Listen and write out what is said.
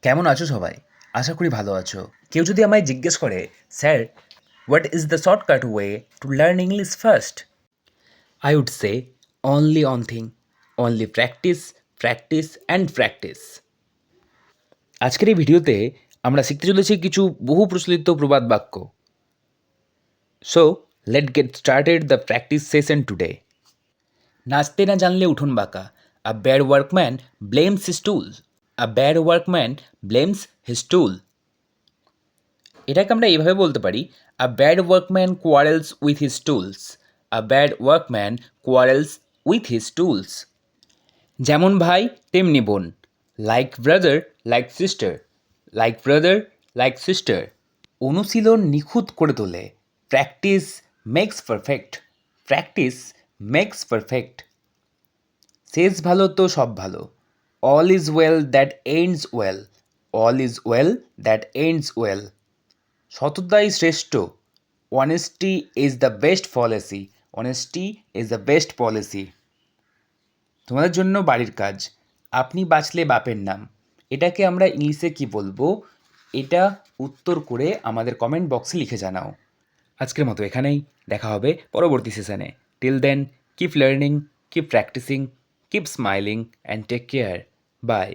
কেমন আছো সবাই? আশা করি ভালো আছো। কেউ যদি আমায় জিজ্ঞেস করে, sir, what is the shortcut way to learn English first? I would say only one thing, only practice, practice and practice. আজকের এই ভিডিওতে আমরা শিখতে চলেছি কিছু বহু প্রচলিত প্রবাদ বাক্য। So let get started the practice session today. নাচতে না জানলে উঠোন বাঁকা। A bad workman blames his tool. A bad workman blames his tool. এটাকে আমরা এইভাবে বলতে পারি, a bad workman quarrels with his tools. A bad workman quarrels with his tools. যেমন ভাই তেমনি বোন। Like brother like sister. Like brother like sister. অনুশীলন নিখুঁত করে তোলে। Practice makes perfect. Practice makes perfect. শেষ ভালো তো সব ভালো। All is well that ends well. All is well that ends well. সততাই শ্রেষ্ঠ। Honesty is the best policy. Honesty is the best policy. তোমাদের জন্য বাড়ির কাজ। আপনি বাঁচলে বাপের নাম। এটাকে আমরা ইংলিশে কি বলবো? এটা উত্তর করে আমাদের কমেন্ট বক্সে লিখে জানাও। আজকের মতো এখানেই, দেখা হবে পরবর্তী সেশনে। Till then, keep learning, keep practising, keep smiling and take care. By.